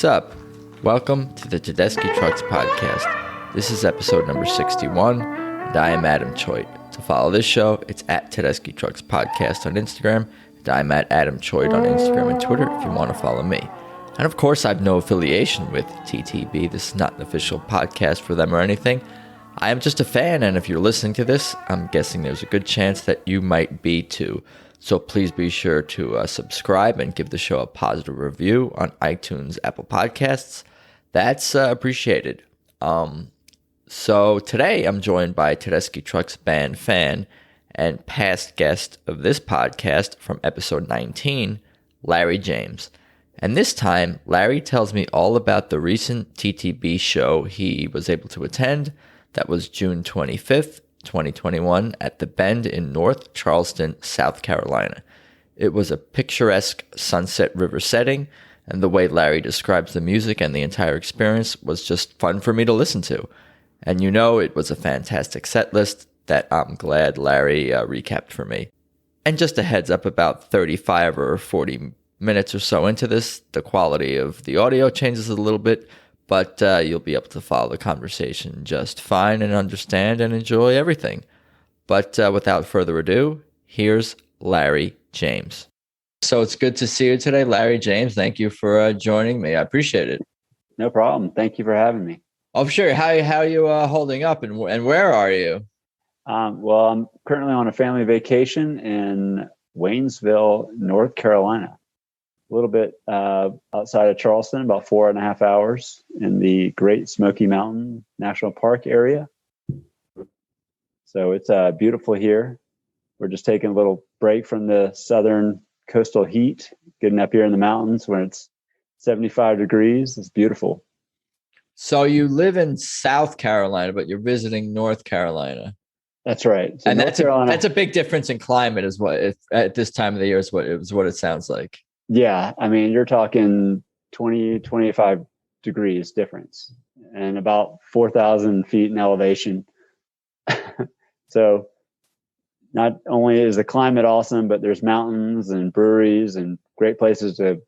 What's up? Welcome to the Tedeschi Trucks Podcast. This is episode number 61, and I am Adam Choit. To follow this show, it's at Tedeschi Trucks Podcast on Instagram, and I'm at Adam Choit on Instagram and Twitter if you want to follow me. And of course, I have no affiliation with TTB. This is not an official podcast for them or anything. I am just a fan, and if you're listening to this, I'm guessing there's a good chance that you might be too. So please be sure to subscribe and give the show a positive review on iTunes, Apple Podcasts. That's appreciated. So today I'm joined by Tedeschi Trucks Band fan and past guest of this podcast from episode 19, Larry James. And this time, Larry tells me all about the recent TTB show he was able to attend. That was June 25th, 2021 at the Bend in North Charleston, South Carolina. It was a picturesque sunset river setting, and the way Larry describes the music and the entire experience was just fun for me to listen to. And you know, it was a fantastic set list that I'm glad Larry recapped for me. And just a heads up, about 35 or 40 minutes or so into this, the quality of the audio changes a little bit, but you'll be able to follow the conversation just fine and understand and enjoy everything. But without further ado, here's Larry James. So it's good to see you today, Larry James. Thank you for joining me. I appreciate it. No problem. Thank you for having me. Oh, sure. How are you holding up, and where are you? Well, I'm currently on a family vacation in Waynesville, North Carolina. A little bit outside of Charleston, about 4.5 hours in the Great Smoky Mountain National Park area. So it's beautiful here. We're just taking a little break from the southern coastal heat, getting up here in the mountains when it's 75 degrees. It's beautiful. So you live in South Carolina, but you're visiting North Carolina. That's right. So and that's a big difference in climate, is what at this time of the year is what it sounds like. Yeah, I mean, you're talking 20, 25 degrees difference and about 4,000 feet in elevation. So not only is the climate awesome, but there's mountains and breweries and great places to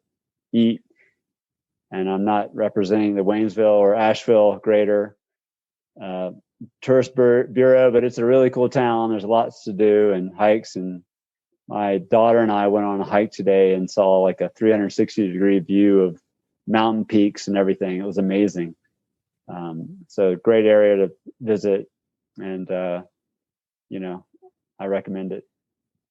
eat. And I'm not representing the Waynesville or Asheville greater tourist bureau, but it's a really cool town. There's lots to do and hikes, and my daughter and I went on a hike today and saw like a 360-degree view of mountain peaks and everything. It was amazing. So great area to visit, and I recommend it.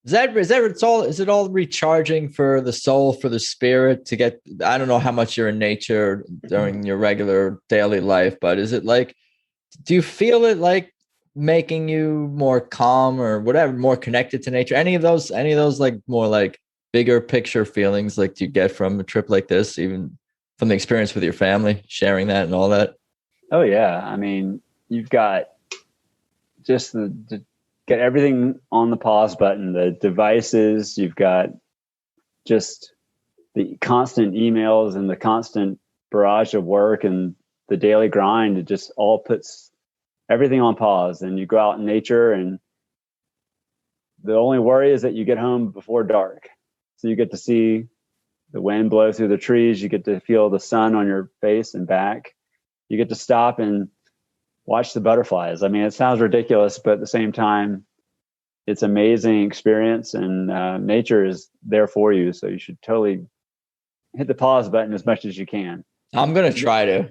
Is it all recharging for the soul, for the spirit to get? I don't know how much you're in nature during your regular daily life, but is it like? Do you feel it like making you more calm or whatever, more connected to nature? Any of those like more like bigger picture feelings like do you get from a trip like this, even from the experience with your family, sharing that and all that? Oh yeah. I mean, you've got just the get everything on the pause button, the devices, you've got just the constant emails and the constant barrage of work and the daily grind. It just all puts everything on pause, and you go out in nature, and the only worry is that you get home before dark. So you get to see the wind blow through the trees. You get to feel the sun on your face and back. You get to stop and watch the butterflies. I mean, it sounds ridiculous, but at the same time, it's an amazing experience, and nature is there for you. So you should totally hit the pause button as much as you can. I'm going to try to.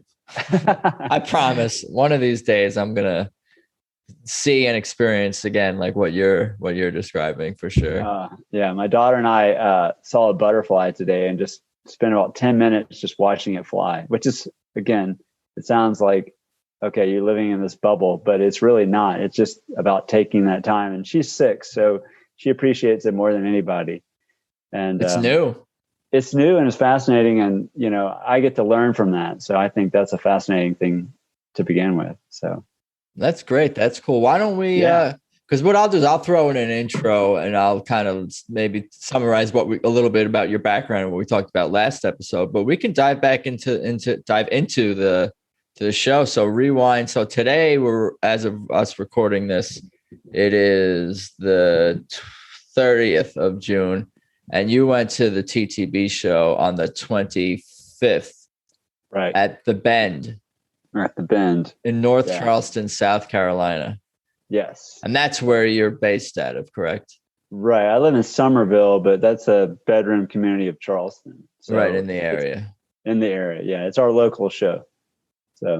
I promise one of these days I'm gonna see and experience again like what you're describing, for sure. Yeah, my daughter and I saw a butterfly today and just spent about 10 minutes just watching it fly, which is, again, it sounds like, okay, you're living in this bubble, but it's really not. It's just about taking that time. And she's 6, so she appreciates it more than anybody. And it's new. It's new and it's fascinating, and I get to learn from that. So I think that's a fascinating thing to begin with. So that's great. That's cool. Why don't we? Because what I'll do is I'll throw in an intro and I'll kind of maybe summarize a little bit about your background and what we talked about last episode. But we can dive back into the show. So rewind. So today as of us recording this, it is the 30th of June. And you went to the TTB show on the 25th Right. at the Bend At the Bend. in North Yeah. Charleston, South Carolina. Yes. And that's where you're based out of, correct? Right. I live in Somerville, but that's a bedroom community of Charleston. So Right in the it's area. in the area. Yeah. It's our local show. So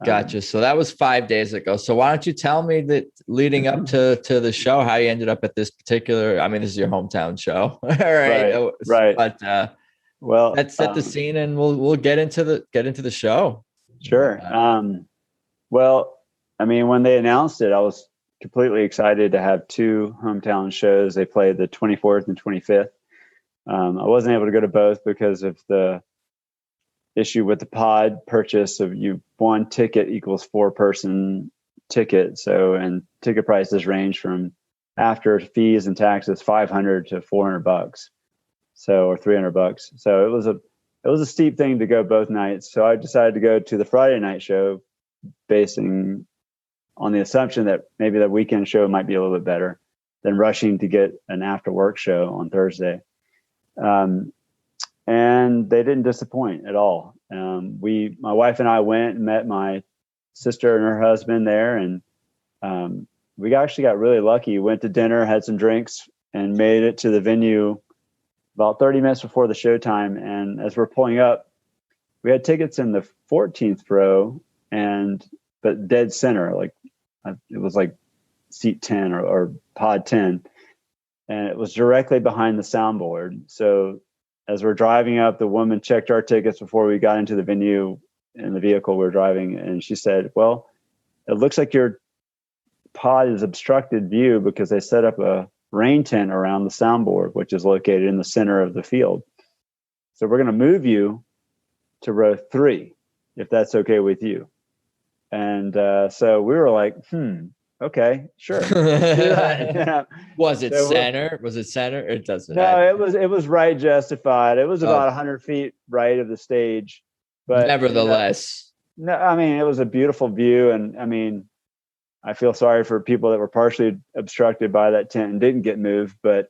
Gotcha. So that was 5 days ago. So why don't you tell me that leading up to the show, how you ended up at this particular, I mean, this is your hometown show. All right. Right. But Well, let's set the scene and we'll get into the show. Sure. Well, I mean, when they announced it, I was completely excited to have two hometown shows. They played the 24th and 25th. I wasn't able to go to both because of the issue with the pod purchase of one ticket equals 4-person ticket. So, and ticket prices range from after fees and taxes, $500 to $400. So, or $300. So it was a steep thing to go both nights. So I decided to go to the Friday night show, basing on the assumption that maybe the weekend show might be a little bit better than rushing to get an after work show on Thursday. And they didn't disappoint at all. My wife and I went and met my sister and her husband there. And we actually got really lucky. Went to dinner, had some drinks, and made it to the venue about 30 minutes before the showtime. And as we're pulling up, we had tickets in the 14th row, but dead center, like it was like seat 10 or pod 10. And it was directly behind the soundboard. So as we're driving up, the woman checked our tickets before we got into the venue in the vehicle we were driving. And she said, well, it looks like your pod is obstructed view because they set up a rain tent around the soundboard, which is located in the center of the field. So we're going to move you to row 3, if that's okay with you. And so we were like, okay, sure. Was it center? Was it center? It doesn't. No, it was right justified. It was about 100 feet right of the stage, but nevertheless, no, I mean, it was a beautiful view. And I mean, I feel sorry for people that were partially obstructed by that tent and didn't get moved, but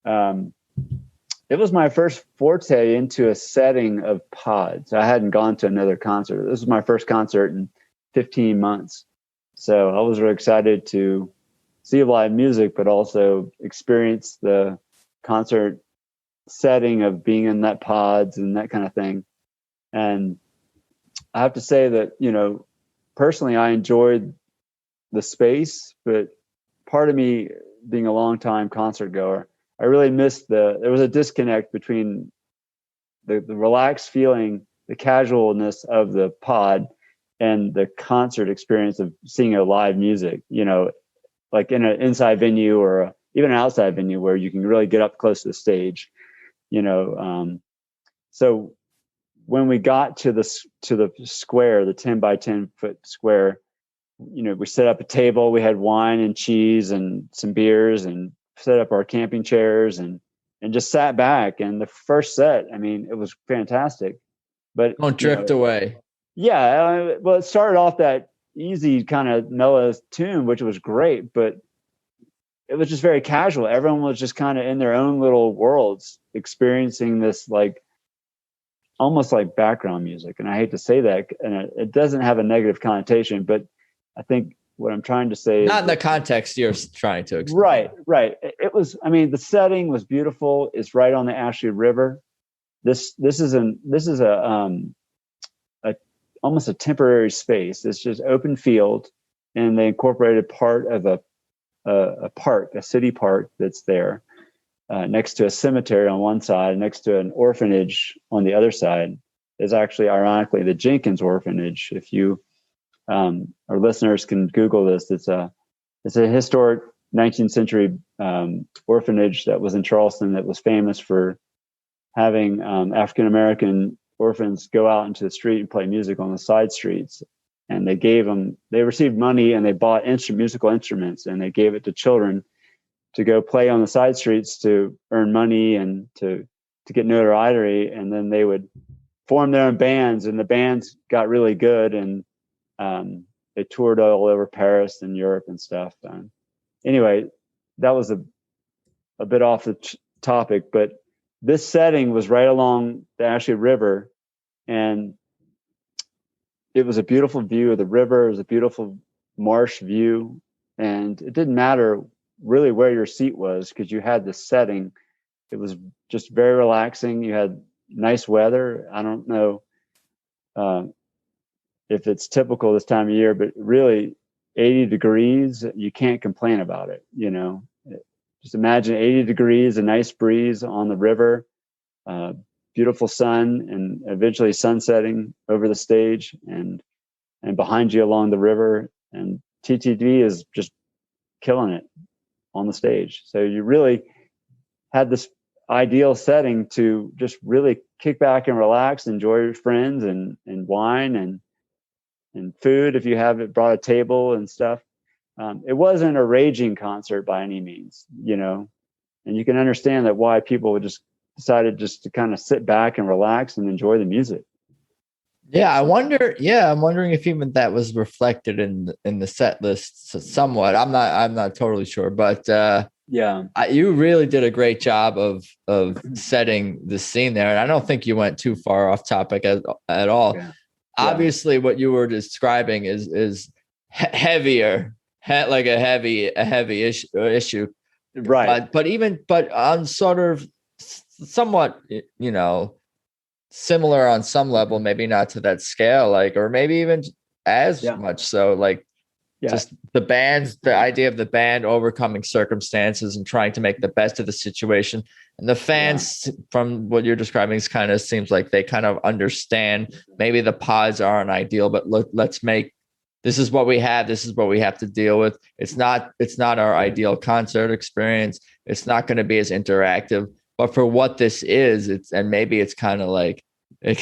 it was my first forte into a setting of pods. I hadn't gone to another concert. This was my first concert in 15 months. So I was really excited to see live music, but also experience the concert setting of being in that pods and that kind of thing. And I have to say that, personally, I enjoyed the space, but part of me being a longtime concert goer, I really missed there was a disconnect between the relaxed feeling, the casualness of the pod and the concert experience of seeing a live music, like in an inside venue or even an outside venue where you can really get up close to the stage, So when we got to the square, the 10 by 10 foot square, we set up a table, we had wine and cheese and some beers and set up our camping chairs and just sat back. And the first set, I mean, it was fantastic, but don't drift away. Yeah. Well, it started off that easy kind of mellow tune, which was great, but it was just very casual. Everyone was just kind of in their own little worlds, experiencing this like almost like background music. And I hate to say that, and it doesn't have a negative connotation, but I think what I'm trying to say not in the context you're trying to explain. Right. It was, I mean, the setting was beautiful. It's right on the Ashley River. This is almost a temporary space. It's just open field, and they incorporated part of a park, a city park that's there next to a cemetery on one side, next to an orphanage on the other side. Is actually ironically the Jenkins Orphanage. If you our listeners can Google this, it's a historic 19th century orphanage that was in Charleston that was famous for having African American orphans go out into the street and play music on the side streets. And they received money and they bought musical instruments, and they gave it to children to go play on the side streets to earn money and to get notoriety. And then they would form their own bands, and the bands got really good, and they toured all over Paris and Europe and stuff. Anyway, that was a bit off the topic, but this setting was right along the Ashley River, and it was a beautiful view of the river. It was a beautiful marsh view, and it didn't matter really where your seat was because you had the setting. It was just very relaxing. You had nice weather. I don't know if it's typical this time of year, but really 80 degrees, you can't complain about it. Just imagine 80 degrees, a nice breeze on the river, beautiful sun, and eventually sunsetting over the stage and behind you along the river. And TTV is just killing it on the stage. So you really had this ideal setting to just really kick back and relax, enjoy your friends and wine and food if you have it, brought a table and stuff. It wasn't a raging concert by any means, and you can understand that why people would just decided just to kind of sit back and relax and enjoy the music. Yeah, I'm wondering if even that was reflected in the set list somewhat. I'm not totally sure, but you really did a great job of setting the scene there, and I don't think you went too far off topic at all. Yeah. Obviously, what you were describing is heavier, like a heavy issue, right? But on sort of somewhat, similar on some level, maybe not to that scale, or maybe even as much so, just the idea of the band overcoming circumstances and trying to make the best of the situation. And the fans, from what you're describing, kind of seems like they kind of understand maybe the pods aren't ideal, but let's make, this is what we have. This is what we have to deal with. It's not our ideal concert experience. It's not going to be as interactive, but for what this is, and maybe it's kind of like, it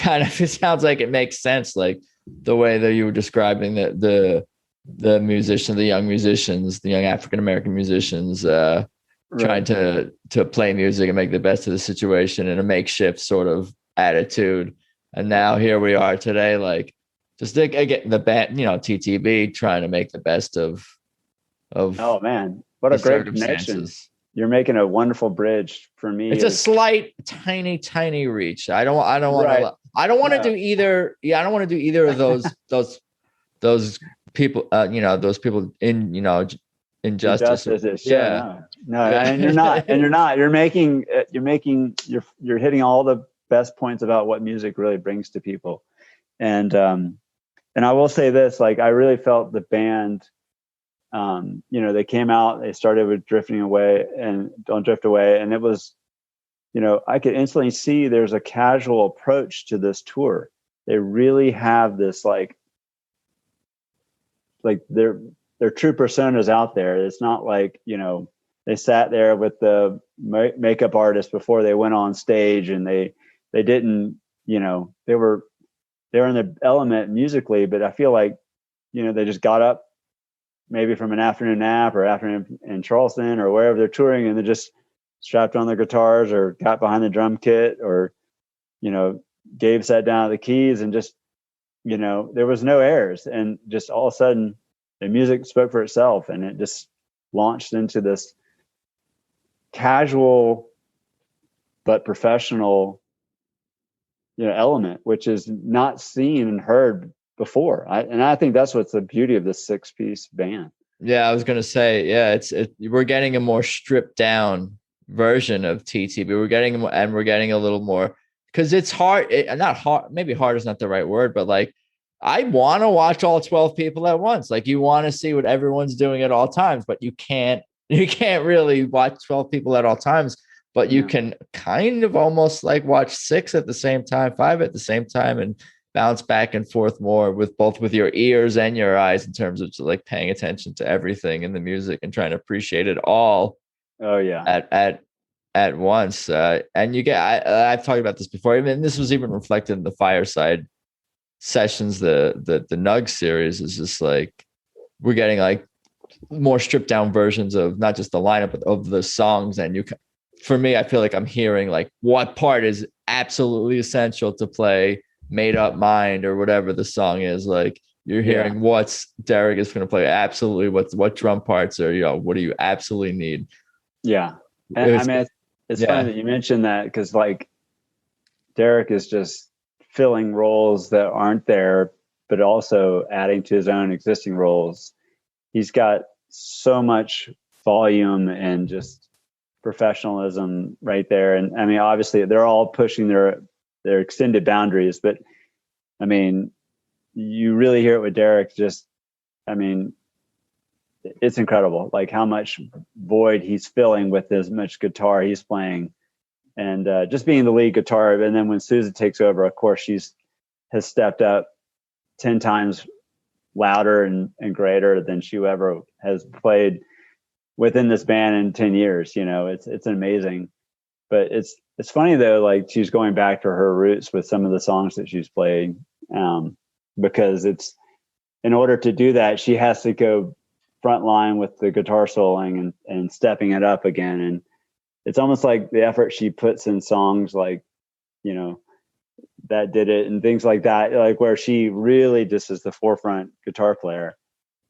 sounds like it makes sense. Like the way that you were describing the musicians, the young musicians, the young African-American musicians, trying to play music and make the best of the situation in a makeshift sort of attitude. And now here we are today, just again, the band, TTB trying to make the best of. Oh man, what a great connection! You're making a wonderful bridge for me. It's a slight, tiny reach. I don't want to do either. Yeah, I don't want to do either of those people. Those people in injustice. No, and you're not. You're hitting all the best points about what music really brings to people. And I will say this, I really felt the band. They came out, they started with Drifting Away and Don't Drift Away. And it was, I could instantly see there's a casual approach to this tour. They really have this, their true personas out there. It's not they sat there with the makeup artist before they went on stage and they didn't, they were in the element musically, but I feel like, they just got up maybe from an afternoon nap or afternoon in Charleston or wherever they're touring, and they just strapped on their guitars or got behind the drum kit or, Gabe sat down at the keys and just, there was no airs, and just all of a sudden the music spoke for itself, and it just launched into this casual but professional, element, which is not seen and heard before. I think that's what's the beauty of this 6-piece band. Yeah, I was gonna say, we're getting a more stripped down version of TTB. We're getting a little more, because it's hard. Not hard. Maybe hard is not the right word, but I want to watch all 12 people at once. You want to see what everyone's doing at all times, but you can't really watch 12 people at all times. But you can kind of almost watch 6 at the same time, 5 at the same time, and bounce back and forth more with your ears and your eyes in terms of paying attention to everything in the music and trying to appreciate it all. Oh yeah. At once. And you get, I've talked about this before. I mean, this was even reflected in the Fireside sessions. The Nug series is just we're getting more stripped down versions of not just the lineup, but of the songs. And for me, I feel like I'm hearing what part is absolutely essential to play Made Up Mind or whatever the song is. You're hearing what's Derek is going to play absolutely, what drum parts are, what do you absolutely need? Yeah. And it's funny that you mentioned that, because Derek is just filling roles that aren't there but also adding to his own existing roles. He's got so much volume and just professionalism right there. And I mean, obviously they're all pushing their extended boundaries, but I mean, you really hear it with Derek. Just, I mean, it's incredible, like how much void he's filling with as much guitar he's playing, and just being the lead guitar. And then when Susan takes over, of course, has stepped up 10 times louder and greater than she ever has played within this band in 10 years. You know, it's amazing. But it's funny though, like she's going back to her roots with some of the songs that she's played, because it's, in order to do that, she has to go front line with the guitar soloing and stepping it up again. And it's almost like the effort she puts in songs like, you know, That Did It and things like that, like where she really just is the forefront guitar player,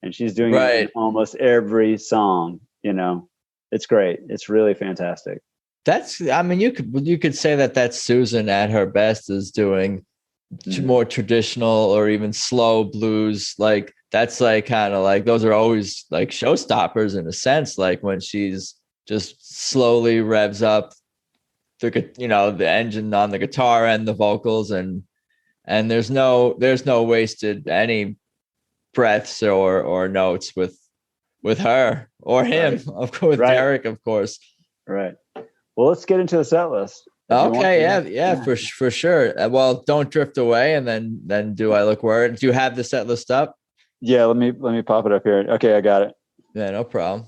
and she's doing it in almost every song. You know, it's great. It's really fantastic. I mean, you could say that's Susan at her best, is doing more traditional or even slow blues. Like that's like kind of like, those are always like showstoppers in a sense, like when she's just slowly revs up the engine on the guitar and the vocals, and there's no wasted any breaths or notes with her or him, right. Of course, right. Derek, of course. Right. Well, let's get into the set list. Okay. Yeah, for sure. Well, Don't Drift Away, and then Do I Look Worried? Do you have the set list up? Yeah, let me pop it up here. Okay, I got it. Yeah, no problem.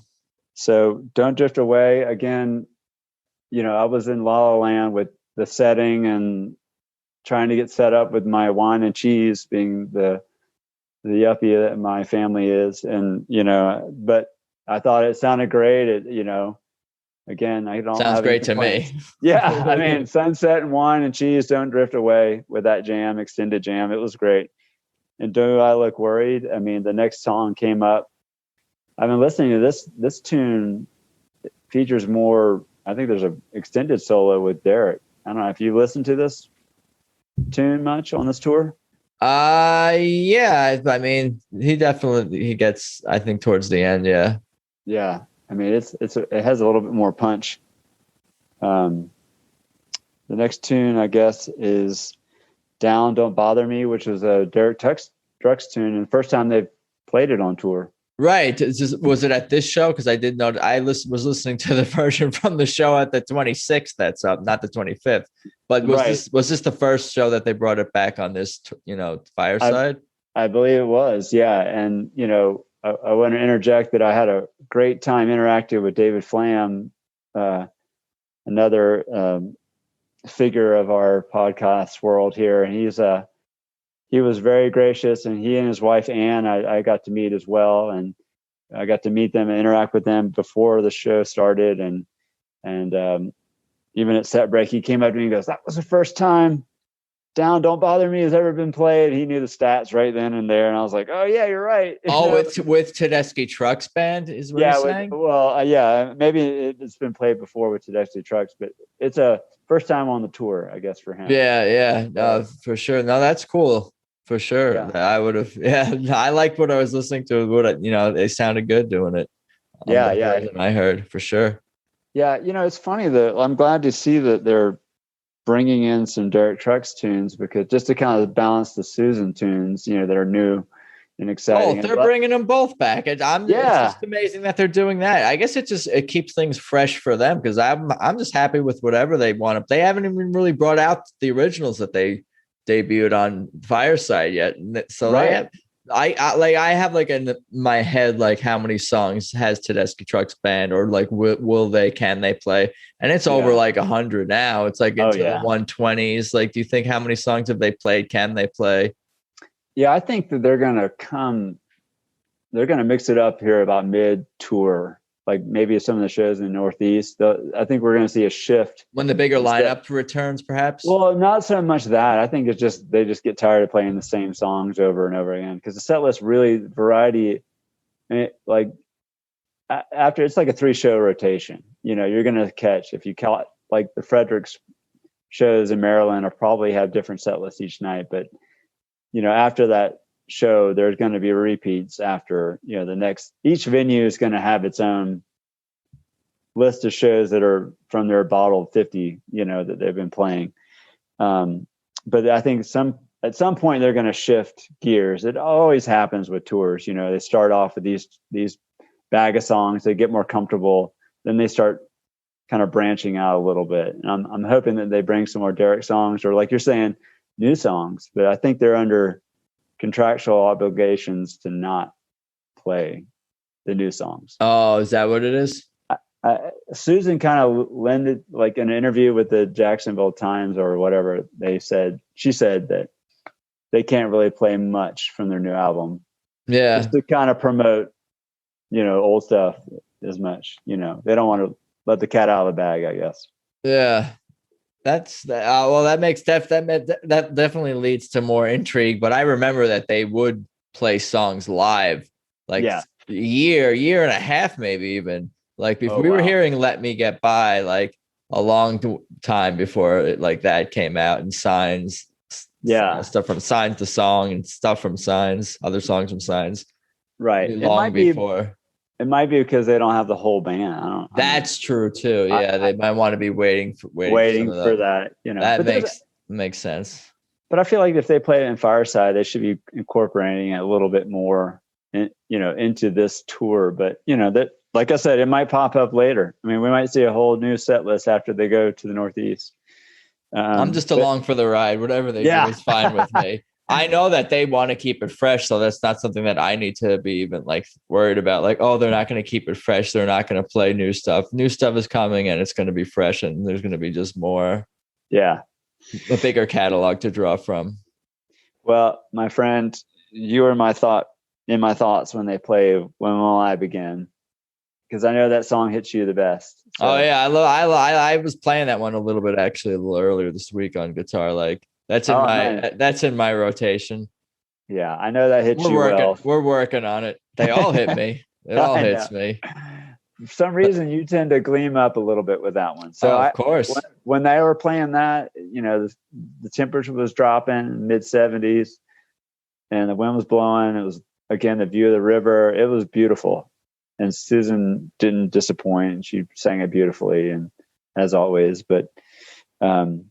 So Don't Drift Away, again, you know, I was in La La Land with the setting and trying to get set up with my wine and cheese, being the yuppie that my family is. And, you know, but I thought it sounded great. It, you know, again, I don't sounds great to me. Yeah. I mean, Sunset and Wine and Cheese, Don't Drift Away with that jam, extended jam. It was great. And Do I Look Worried? I mean, the next song came up. I've been listening to this tune. It features more, I think there's an extended solo with Derek. I don't know if you listened to this tune much on this tour. Yeah. I mean, he gets, I think, towards the end. Yeah. Yeah. I mean, it has a little bit more punch. The next tune, I guess, is Down, Don't Bother Me, which was a Derek Trucks tune, and the first time they've played it on tour. Right. Was it at this show? Because I did know I was listening to the version from the show at the 26th. That's up, not the 25th. But was this the first show that they brought it back on this, Fireside? I believe it was. Yeah. And, you know, I want to interject that I had a great time interacting with David Flam, another figure of our podcast world here. And he was very gracious, and he and his wife, Ann, I got to meet as well. And I got to meet them and interact with them before the show started. And even at set break, he came up to me and goes, "That was the first time Down, Don't Bother Me has ever been played." He knew the stats right then and there. And I was like, "Oh yeah, you're right." Oh, with Tedeschi Trucks Band is what you're saying? Yeah, maybe it's been played before with Tedeschi Trucks, but it's a first time on the tour, I guess, for him. Yeah. No, for sure. No, that's cool. For sure. Yeah. I would have. Yeah. I liked what I was listening to. They sounded good doing it. Yeah. I heard for sure. Yeah. It's funny that I'm glad to see that they're bringing in some Derek Trucks tunes, because just to kind of balance the Susan tunes, that are new and exciting. Oh, they're bringing them both back. It's just amazing that they're doing that. I guess it keeps things fresh for them, because I'm just happy with whatever they want. They haven't even really brought out the originals that they debuted on Fireside yet. So right. I have like in my head, like how many songs has Tedeschi Trucks Band, or like can they play? And it's over like 100 now. It's like into the 120s. Like, do you think, how many songs have they played? Can they play? Yeah, I think that they're going to mix it up here about mid-tour, like maybe some of the shows in the Northeast. I think we're going to see a shift. When the bigger lineup returns, perhaps? Well, not so much that. I think it's just they just get tired of playing the same songs over and over again, because the set list really, variety, like after, it's like a 3-show rotation. You're going to catch, if you count, like the Fredericks shows in Maryland will probably have different set lists each night, but after that show, there's going to be repeats after, each venue is going to have its own list of shows that are from their bottled 50, that they've been playing. But I think at some point they're going to shift gears. It always happens with tours. They start off with these bag of songs, they get more comfortable, then they start kind of branching out a little bit. And I'm hoping that they bring some more Derek songs, or like you're saying, new songs. But I think they're under contractual obligations to not play the new songs. Oh, is that what it is? Susan kind of lended, like in an interview with the Jacksonville Times or whatever, she said that they can't really play much from their new album. Yeah. Just to kind of promote, old stuff as much, they don't want to let the cat out of the bag, I guess. Yeah. That makes that definitely leads to more intrigue. But I remember that they would play songs live, like a year and a half, maybe even. Like if we were hearing "Let Me Get By" like a long time before it, that came out, and Signs, stuff from Signs, the song, and stuff from Signs, other songs from Signs, right? Long before. It might be because they don't have the whole band. That's true too. Yeah, they might want to be waiting for that. That makes sense. But I feel like if they play it in Fireside, they should be incorporating it a little bit more, into this tour. But that, like I said, it might pop up later. I mean, we might see a whole new set list after they go to the Northeast. I'm just along for the ride. Whatever they do is fine with me. I know that they want to keep it fresh, so that's not something that I need to be even worried about. They're not going to keep it fresh. They're not going to play new stuff. New stuff is coming, and it's going to be fresh, and there's going to be just more. Yeah. A bigger catalog to draw from. Well, my friend, you were in my thoughts when they play "When Will I Begin," because I know that song hits you the best. So. Oh yeah, I was playing that one a little bit actually a little earlier this week on guitar. That's in my rotation. Yeah, I know that hits you well. We're working on it. They all hit me. It all hits me. For some reason, you tend to gleam up a little bit with that one. So of course, when they were playing that, the temperature was dropping mid-70s, and the wind was blowing. It was, again, the view of the river. It was beautiful, and Susan didn't disappoint. She sang it beautifully, and as always. But the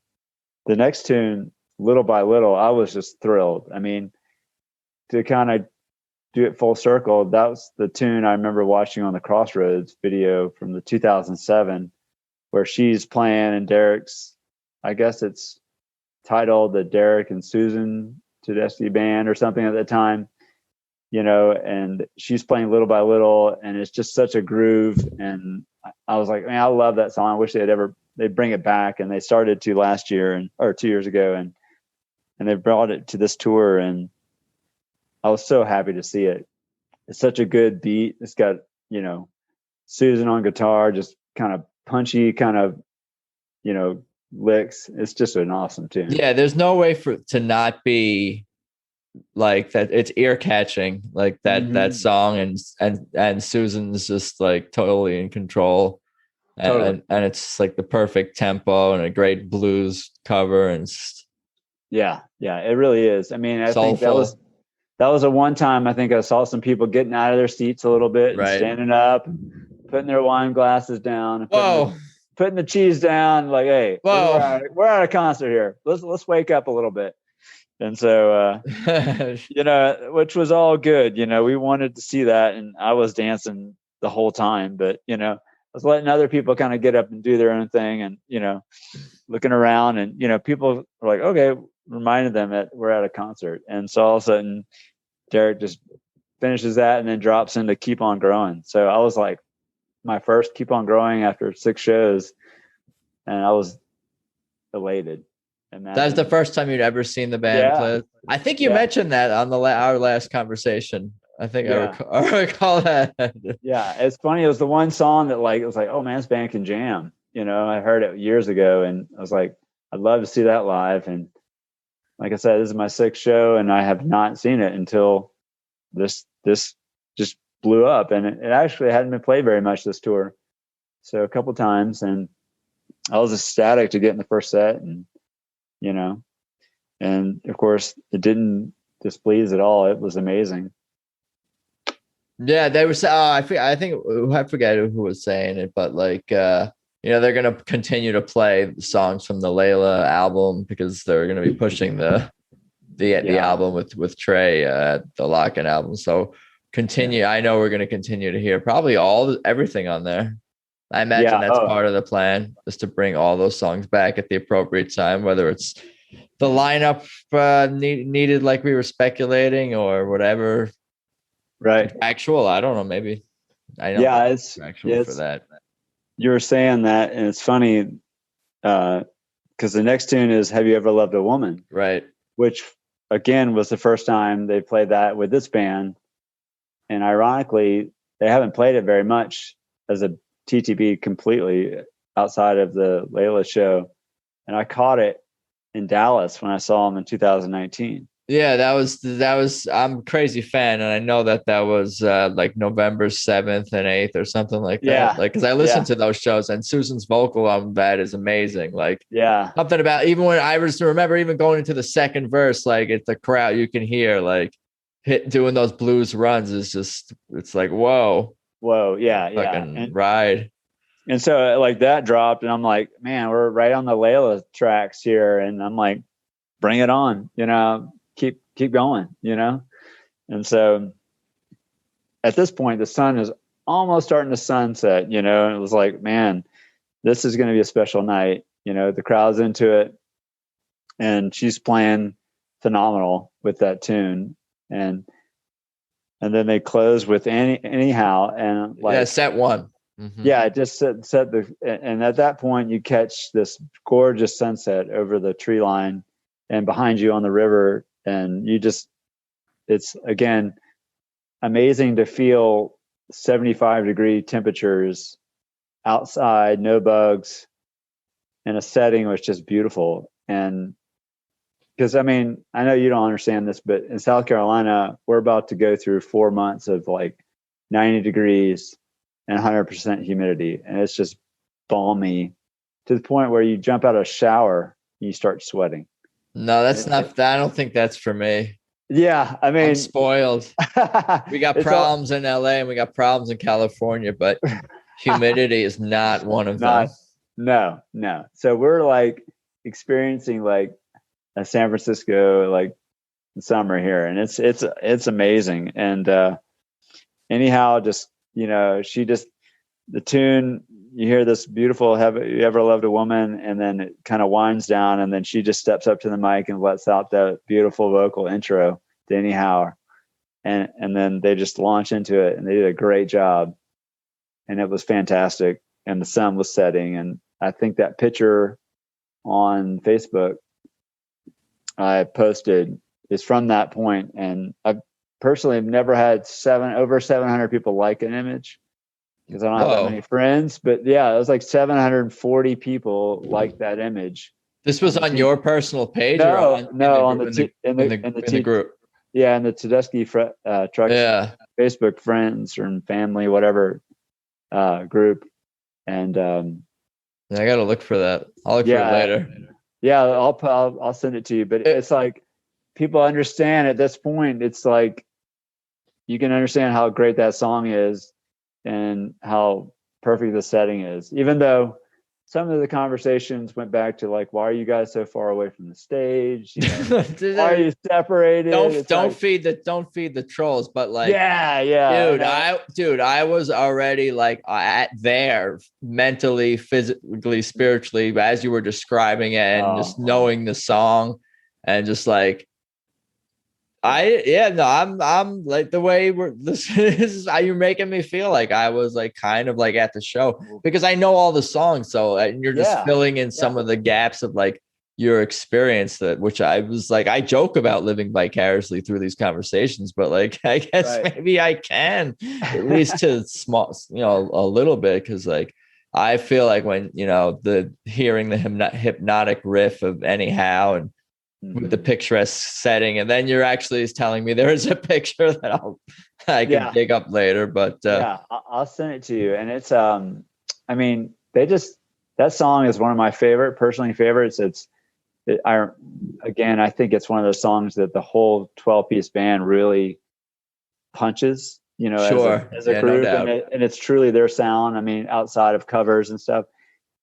next tune, "Little by Little," I was just thrilled. I mean, to kind of do it full circle, that was the tune I remember watching on the Crossroads video from the 2007, where she's playing and Derek's, I guess it's titled the Derek and Susan Tedeschi Band or something at the time, and she's playing "Little by Little," and it's just such a groove. And I was like, man, I love that song. I wish they'd bring it back. And they started to last year or 2 years ago, and they brought it to this tour, and I was so happy to see it. It's such a good beat. It's got, Susan on guitar, just kind of punchy, licks. It's just an awesome tune. Yeah, there's no way to not be like that. It's ear catching, like that that song, and Susan's just totally in control, and it's the perfect tempo and a great blues cover, and yeah, it really is. I mean, I think that was a one time. I think I saw some people getting out of their seats a little bit, and standing up, putting their wine glasses down, and putting the cheese down. Like, hey, we're at a concert here. Let's wake up a little bit. And so, which was all good. We wanted to see that, and I was dancing the whole time. But I was letting other people kind of get up and do their own thing, and looking around, and people were like, okay, reminded them that we're at a concert. And so all of a sudden, Derek just finishes that and then drops into "Keep on Growing." So I was like, my first "Keep on Growing" after 6 shows, and I was elated. And that was the first time you'd ever seen the band play. I think you mentioned that on our last conversation. I think I recall that. Yeah, it's funny. It was the one song that it was like, oh man, this band can jam. I heard it years ago, and I was like, I'd love to see that live. And like I said, this is my 6th show, and I have not seen it until this just blew up. And it actually hadn't been played very much this tour. So a couple times, and I was ecstatic to get in the first set, and and of course it didn't displeased at all. It was amazing. Yeah, they were. I forget who was saying it, but like, they're gonna continue to play songs from the Layla album because they're gonna be pushing the album with Trey, the Lock-In album. So continue. I know we're gonna continue to hear probably everything on there. I imagine that's part of the plan, is to bring all those songs back at the appropriate time, whether it's the lineup needed, like we were speculating, or whatever. Right. Actual, I don't know. Maybe. I know. Yeah, it's actual for that. You were saying that, and it's funny because the next tune is "Have You Ever Loved a Woman?" Right. Which again was the first time they played that with this band, and ironically, they haven't played it very much as a TTB completely outside of the Layla show. And I caught it in Dallas when I saw them in 2019. Yeah, that was I'm a crazy fan, and I know that was like November 7th and 8th or something like that. Yeah. Like, because I listened to those shows, and Susan's vocal on that is amazing. Like, something about, even when I remember even going into the second verse, like, it's the crowd, you can hear like doing those blues runs is just, it's like, whoa, yeah, fucking ride. And so like that dropped, and I'm like, man, we're right on the Layla tracks here, and I'm like, bring it on, keep going, And so at this point, the sun is almost starting to sunset, and it was like, man, this is going to be a special night. The crowd's into it, and she's playing phenomenal with that tune. And then they close with anyhow, and like set one. Mm-hmm. Yeah, it just set and at that point you catch this gorgeous sunset over the tree line and behind you on the river, and it's again amazing to feel 75-degree temperatures outside, no bugs, in a setting which is just beautiful. And because I know you don't understand this, but in South Carolina, we're about to go through 4 months of like 90 degrees and 100% humidity. And it's just balmy to the point where you jump out of a shower and you start sweating. No, that's not, I don't think that's for me. Yeah. I'm spoiled. We got problems in LA and we got problems in California, but humidity is not one of them. No. So we're like experiencing like a San Francisco, like summer here. And it's amazing. And anyhow, just, the tune, you hear this beautiful "Have You Ever Loved a Woman?" and then it kind of winds down, and then she just steps up to the mic and lets out that beautiful vocal intro to anyhow. And then they just launch into it, and they did a great job. And it was fantastic. And the sun was setting. And I think that picture on Facebook I posted is from that point. And I personally have never had over 700 people like an image, because I don't have that many friends. But yeah, it was like 740 people like that image. This was on your personal page? In the group. Yeah, in the Tedeschi Trucks Facebook friends or family, whatever group. And I got to look for that. I'll look for it later. Yeah, I'll send it to you. But it's like, people understand at this point, it's like you can understand how great that song is and how perfect the setting is. Even though some of the conversations went back to like, why are you guys so far away from the stage? Why are you separated? Don't feed the trolls. But like, dude, I was already like there mentally, physically, spiritually, as you were describing it, and just knowing the song, and just like, I'm like, the way you're making me feel like I was like kind of like at the show, because I know all the songs. So and you're just filling in some of the gaps of like your experience, which I was like, I joke about living vicariously through these conversations, but like, I guess maybe I can at least to small, a little bit. Cause like, I feel like when, hearing the hypnotic riff of anyhow, and with the picturesque setting, and then you're actually telling me there is a picture that I can dig up later, but I'll send it to you. And it's that song is one of my personally favorites. I think it's one of those songs that the whole 12-piece band really punches, Sure. as a Yeah, no group, doubt. and it's truly their sound. I mean, outside of covers and stuff,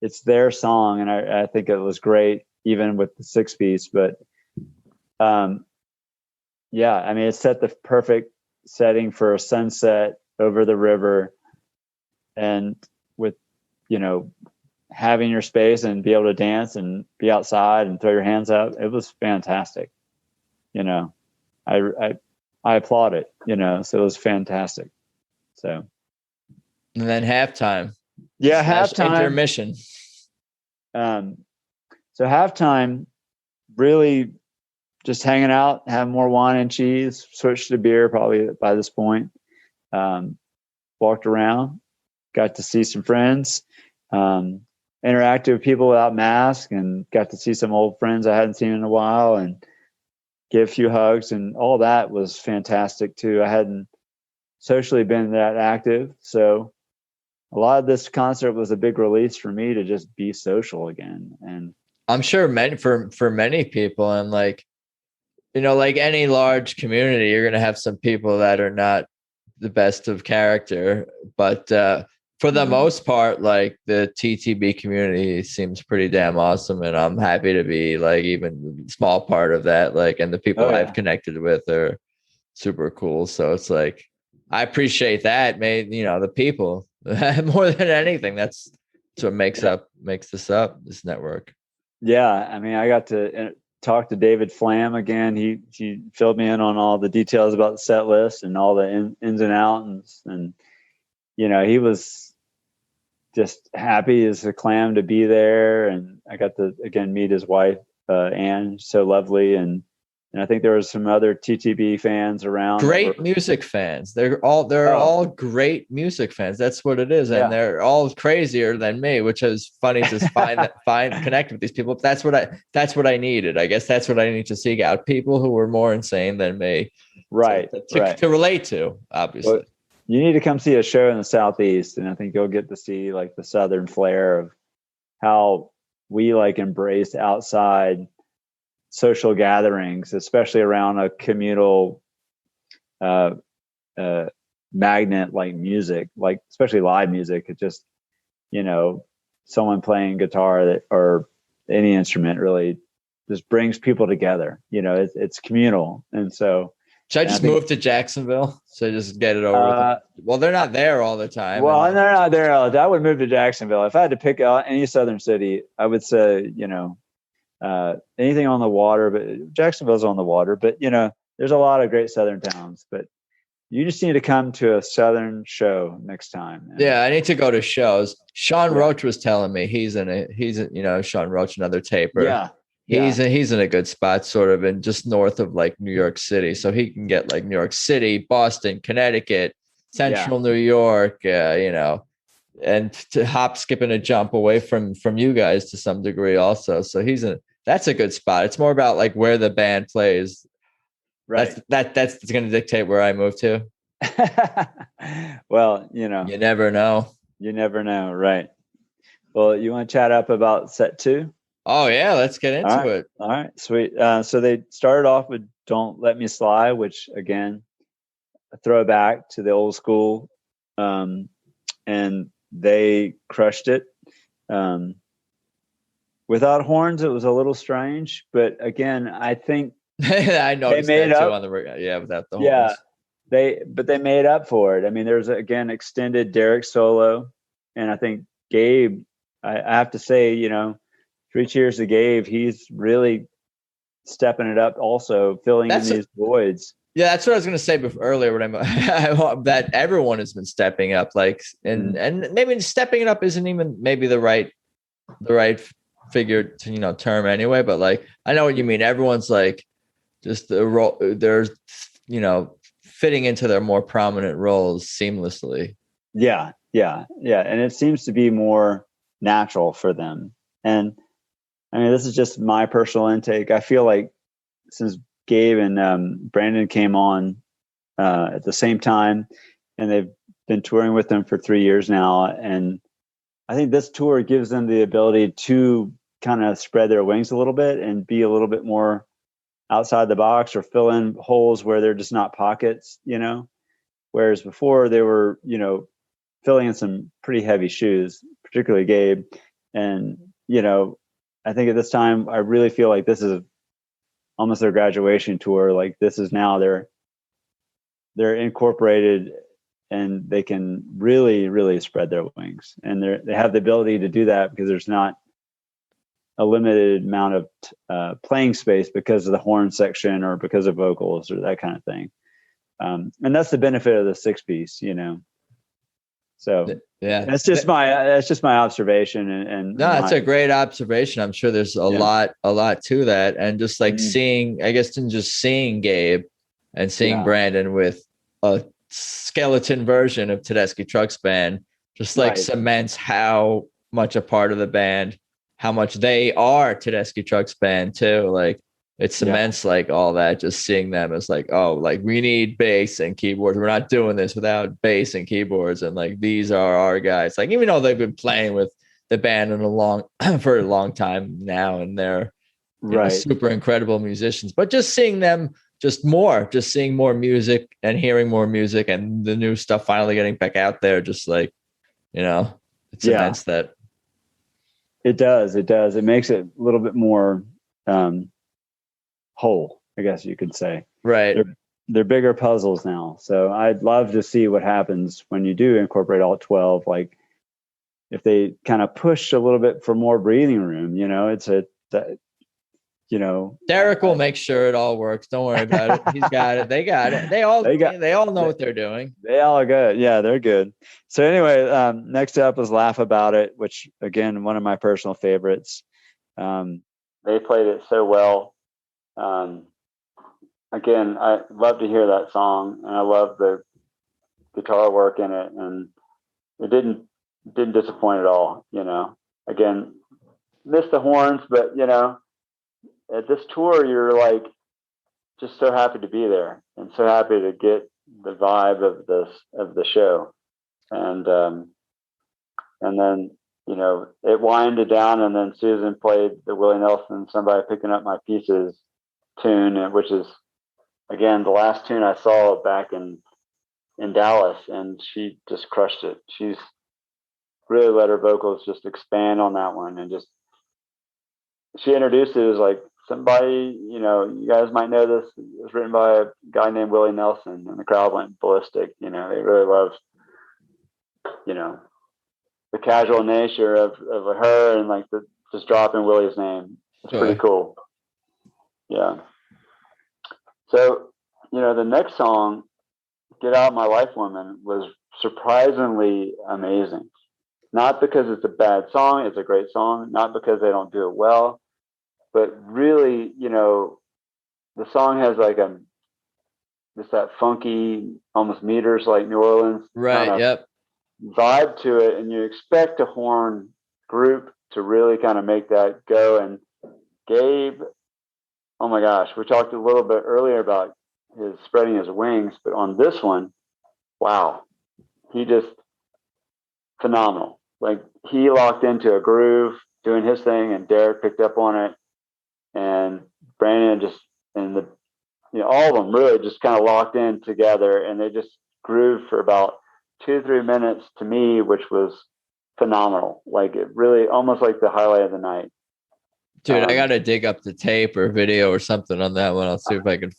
it's their song, and I think it was great, even with the 6-piece. But yeah, I mean, it set the perfect setting for a sunset over the river, and with having your space and be able to dance and be outside and throw your hands up. It was fantastic. I applaud it, so it was fantastic. So. And then halftime. Yeah. / Halftime. intermission. So halftime, really just hanging out, having more wine and cheese, switched to beer probably by this point. Walked around, got to see some friends, interacted with people without masks, and got to see some old friends I hadn't seen in a while and give a few hugs, and all that was fantastic too. I hadn't socially been that active. So a lot of this concert was a big release for me to just be social again. And I'm sure for many people, and like any large community, you're gonna have some people that are not the best of character, but for the most part, like the TTB community seems pretty damn awesome, and I'm happy to be like even small part of that. Like, and the people I've connected with are super cool. So it's like I appreciate that. The people more than anything. That's what makes this network. Yeah, I mean, I got to talk to David Flam again. He filled me in on all the details about the set list and all the ins and outs, and he was just happy as a clam to be there. And I got to again meet his wife, Anne, so lovely, and I think there was some other TTB fans around. Great music fans. They're all great music fans. That's what it is, and they're all crazier than me, which is funny to connect with these people. But that's what I needed. I guess that's what I need to seek out: people who were more insane than me, right? To relate to, obviously. Well, you need to come see a show in the Southeast, and I think you'll get to see like the Southern flair of how we like embrace outside social gatherings, especially around a communal magnet like music, like especially live music. It just, someone playing guitar or any instrument really just brings people together. It's communal. And so should I just move to Jacksonville? So just get it over with? Well, they're not there all the time. Well, and they're not there. I would move to Jacksonville. If I had to pick out any Southern city, I would say, anything on the water, but Jacksonville's on the water. But there's a lot of great Southern towns. But you just need to come to a Southern show next time. Yeah, I need to go to shows. Sean Roach was telling me he's Sean Roach, another taper. Yeah, he's in a good spot, sort of, and just north of like New York City, so he can get like New York City, Boston, Connecticut, Central New York, and to hop, skip, and a jump away from you guys to some degree also. So that's a good spot. It's more about like where the band plays. Right. That's going to dictate where I move to. Well, you never know. You never know. Right. Well, you want to chat up about set 2? Oh yeah. Let's get into it. All right. Sweet. So they started off with Don't Let Me Slide, which again, a throwback to the old school. And they crushed it. Without horns, it was a little strange, but again, I think I noticed they made that up, too on the without the horns. They made up for it. I mean, there's again extended Derek solo, and I think Gabe. I have to say, 3 cheers to Gabe. He's really stepping it up, also filling in these voids. Yeah, that's what I was going to say earlier. That everyone has been stepping up, like, and maybe stepping it up isn't even maybe the right figure to term anyway. But like, I know what you mean. Everyone's like just the role. They're fitting into their more prominent roles seamlessly. Yeah, and it seems to be more natural for them. And I mean, this is just my personal intake. I feel like since Gabe and Brandon came on at the same time, and they've been touring with them for 3 years now. And I think this tour gives them the ability to kind of spread their wings a little bit and be a little bit more outside the box or fill in holes where they're just not pockets, whereas before they were, filling in some pretty heavy shoes, particularly Gabe. And, I think at this time, I really feel like this is almost their graduation tour. Like this is now they're incorporated and they can really, really spread their wings. And they have the ability to do that because there's not a limited amount of playing space because of the horn section or because of vocals or that kind of thing. And that's the benefit of the 6-piece, So yeah, that's just my observation. And no, it's a great observation. I'm sure there's a lot to that. And just like seeing Gabe and seeing Brandon with a skeleton version of Tedeschi Trucks Band, just like cements how much a part of the band, how much they are Tedeschi Trucks Band too. Like it cements like all that, just seeing them as like, oh, like we need bass and keyboards. We're not doing this without bass and keyboards. And like, these are our guys. Like, even though they've been playing with the band for a long time now, and they're super incredible musicians, but just seeing them seeing more music and hearing more music and the new stuff finally getting back out there, just like, it cements that. It does. It makes it a little bit more whole, I guess you could say. Right. They're bigger puzzles now. So I'd love to see what happens when you do incorporate all 12. Like if they kind of push a little bit for more breathing room, Derek will make sure it all works. Don't worry about it. He's got it. They got it. They all know what they're doing. They all are good. Yeah, they're good. So anyway, next up was Laugh About It, which again, one of my personal favorites. They played it so well. Again, I love to hear that song, and I love the guitar work in it, and it didn't disappoint at all. Again, missed the horns, but at this tour, you're like just so happy to be there and so happy to get the vibe of the show. And then, it winded down, and then Susan played the Willie Nelson, Somebody Picking Up My Pieces tune, which is, again, the last tune I saw back in Dallas, and she just crushed it. She's really let her vocals just expand on that one, and she introduced it as like, somebody, you guys might know this. It was written by a guy named Willie Nelson, and the crowd went ballistic. They really loved, the casual nature of her, and like just dropping Willie's name. It's pretty cool. Yeah. So, the next song, Get Out of My Life Woman, was surprisingly amazing. Not because it's a bad song, it's a great song. Not because they don't do it well. But really, the song has like just that funky, almost meters like New Orleans right? Yep. Vibe to it, and you expect a horn group to really kind of make that go. And Gabe, oh my gosh, we talked a little bit earlier about his spreading his wings, but on this one, wow, he just phenomenal. Like he locked into a groove doing his thing, and Derek picked up on it. And Brandon all of them really just kind of locked in together, and they just grooved for about 2-3 minutes to me, which was phenomenal. Like it really almost like the highlight of the night. Dude, I got to dig up the tape or video or something on that one. I'll see if I could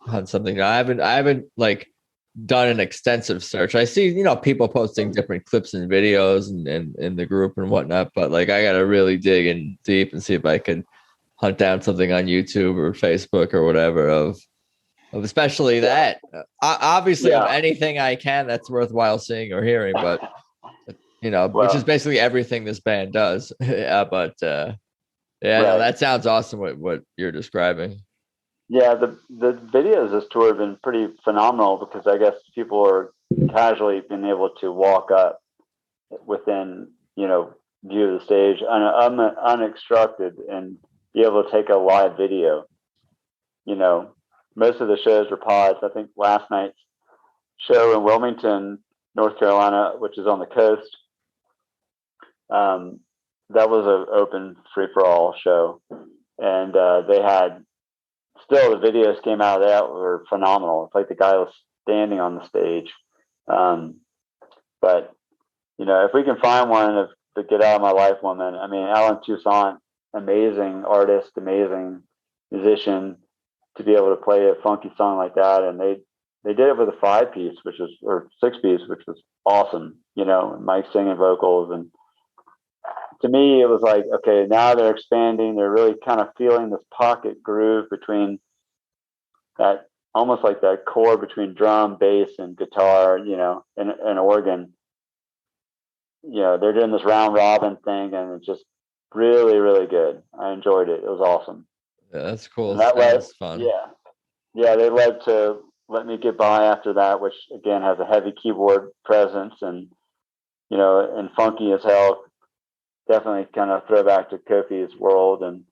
hunt something. I haven't like done an extensive search. I see, people posting different clips and videos and in the group and whatnot, but like I got to really dig in deep and see if I can hunt down something on YouTube or Facebook or whatever of especially that. Obviously, of anything I can that's worthwhile seeing or hearing, but which is basically everything this band does. No, that sounds awesome. What you're describing. Yeah, the videos this tour have been pretty phenomenal because I guess people are casually been able to walk up within view of the stage unobstructed and be able to take a live video. Most of the shows were pods. I think last night's show in Wilmington, North Carolina, which is on the coast, that was an open free for all show, and they had still the videos came out of that were phenomenal. It's like the guy was standing on the stage. But if we can find one of the Get Out of My Life woman, I mean, Alan Toussaint, amazing artist, amazing musician, to be able to play a funky song like that, and they did it with a 5-piece, or 6-piece, which was awesome. Mike singing vocals, and to me, it was like, okay, now they're expanding. They're really kind of feeling this pocket groove between that, almost like that chord between drum, bass, and guitar, and organ. They're doing this round robin thing, and it's just really, really good. I enjoyed it. It was awesome. Yeah, that's cool. And that Sounds fun. Yeah, they led to Let Me Get By after that, which again has a heavy keyboard presence and and funky as hell. Definitely kind of throwback to Kofi's world, and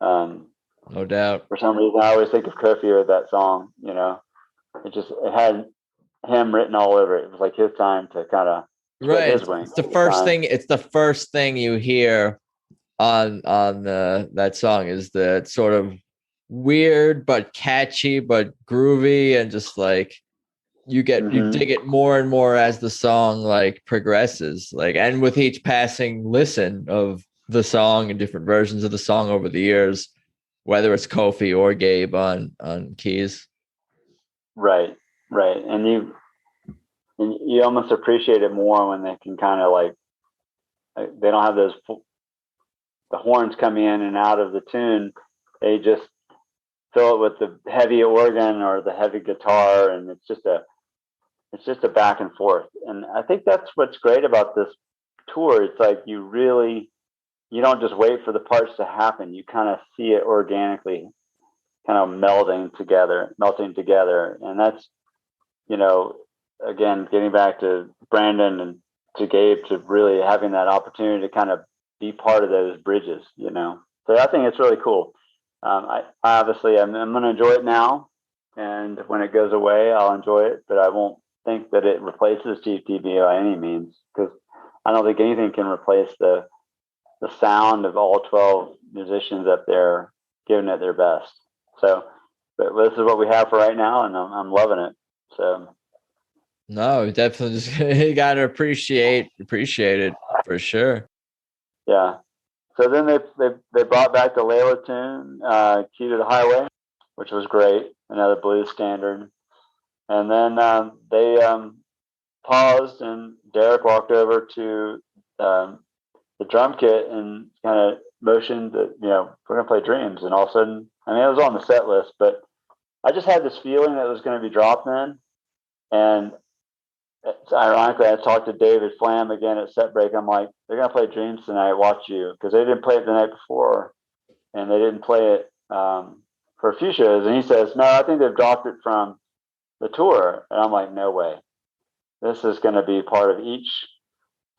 no doubt. For some reason, I always think of Kofi with that song. It had him written all over it. It was like his time to kind of right. It's the first thing. It's the first thing you hear on that song is the sort of weird but catchy but groovy, and just like you dig it more and more as the song like progresses, like, and with each passing listen of the song and different versions of the song over the years, whether it's Kofi or Gabe on keys. Right. And you almost appreciate it more when they can kind of like they don't have the horns come in and out of the tune. They just fill it with the heavy organ or the heavy guitar, and it's just a back and forth. And I think that's what's great about this tour. It's like you don't just wait for the parts to happen. You kind of see it organically kind of melting together. And that's, again, getting back to Brandon and to Gabe, to really having that opportunity to kind of be part of those bridges, So I think it's really cool. I'm going to enjoy it now. And when it goes away, I'll enjoy it, but I won't think that it replaces Chief TV by any means, because I don't think anything can replace the sound of all 12 musicians up there giving it their best. So, but this is what we have for right now, and I'm loving it. So, no, definitely just you got to appreciate it for sure. Yeah. So then they brought back the Layla tune, "Key to the Highway," which was great, another blues standard. And then they paused, and Derek walked over to the drum kit and kind of motioned that, we're going to play Dreams. And all of a sudden, I mean, it was on the set list, but I just had this feeling that it was going to be dropped in. And ironically, I talked to David Flam again at set break. I'm like, they're going to play Dreams tonight. Watch you. Because they didn't play it the night before, and they didn't play it for a few shows. And he says, no, I think they've dropped it from the tour. And I'm like, no way. This is going to be part of each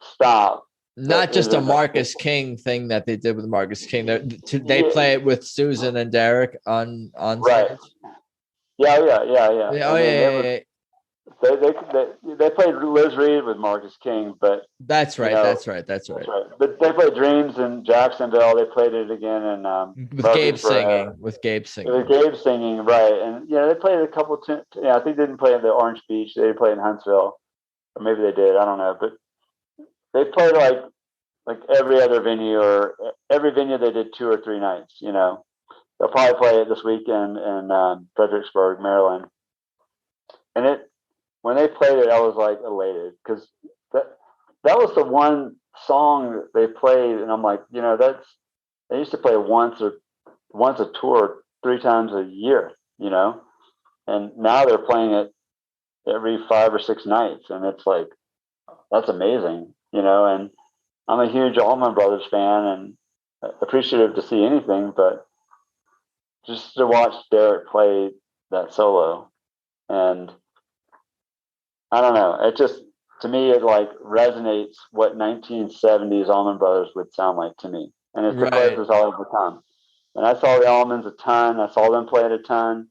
stop. Not just a Marcus King thing that they did with Marcus King. They play it with Susan and Derek on right. stage. Yeah. Oh yeah. They played Liz Reed with Marcus King, but that's right. That's right. But they played Dreams in Jacksonville. They played it again in with Gabe singing. With Gabe singing, right? And they played a couple. I think they didn't play at the Orange Beach. They didn't play in Huntsville, or maybe they did. I don't know, but they played like every other venue, or every venue they did 2 or 3 nights. They'll probably play it this weekend in Fredericksburg, Maryland. And when they played it, I was like elated, because that was the one song that they played, and I'm like, they used to play once a tour 3 times a year, and now they're playing it every 5 or 6 nights, and it's like, that's amazing, and I'm a huge Allman Brothers fan and appreciative to see anything, but just to watch Derek play that solo, and I don't know, it just, to me, it like resonates what 1970s Allman Brothers would sound like to me, and it's the closest I'll ever come. And I saw the Allmans a ton. I saw them play it a ton,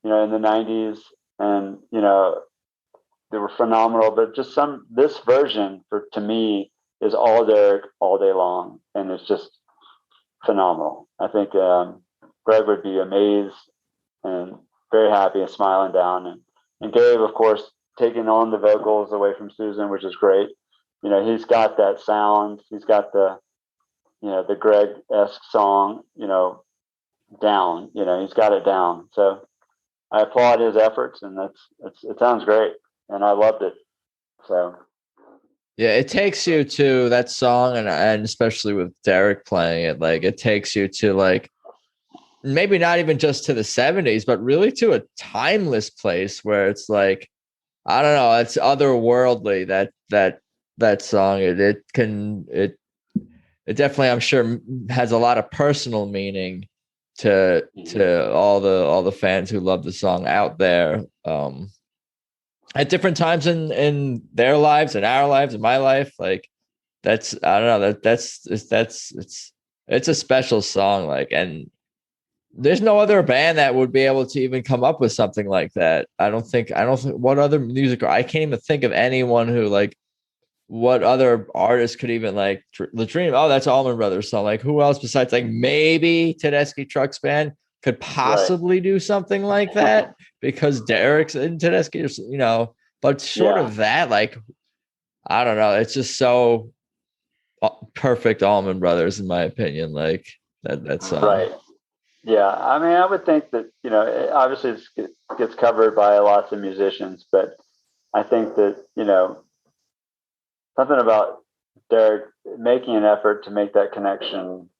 in the 90s, and they were phenomenal. But just this version, to me, is all Derek all day long, and it's just phenomenal. I think Greg would be amazed and very happy and smiling down, and Gabe, of course, taking on the vocals away from Susan, which is great. You know, he's got that sound. He's got the, you know, the Greg-esque song, you know, down. You know, he's got it down. So I applaud his efforts, and it sounds great, and I loved it. So yeah, it takes you to that song, and especially with Derek playing it, like it takes you to like maybe not even just to the 70s, but really to a timeless place where it's like, I don't know, it's otherworldly. That song, it definitely, I'm sure, has a lot of personal meaning to all the fans who love the song out there. At different times in their lives and our lives and my life, like that's, I don't know, it's a special song. Like, and there's no other band that would be able to even come up with something like that. I don't think what other music, I can't even think of anyone who, like, what other artists could even like the Dream. Oh, that's Allman Brothers song. Like, who else besides like maybe Tedeschi Trucks Band could possibly do something like that? Because Derek's and Tedeschi, you know, but short of that, like, I don't know. It's just so perfect Allman Brothers, in my opinion. Like that song. Right. Yeah. I mean, I would think that, you know, obviously it gets covered by lots of musicians, but I think that, you know, something about Derek making an effort to make that connection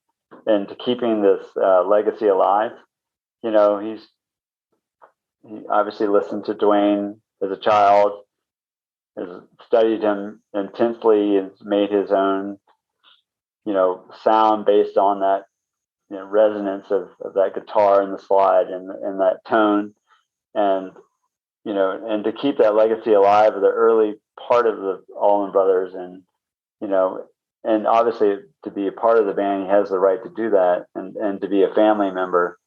and to keeping this legacy alive. You know, he obviously listened to Dwayne as a child, has studied him intensely, and made his own, you know, sound based on that, you know, resonance of that guitar and the slide and that tone. And, you know, and to keep that legacy alive, the early part of the Allman Brothers, and, you know, and obviously to be a part of the band, he has the right to do that, and to be a family member.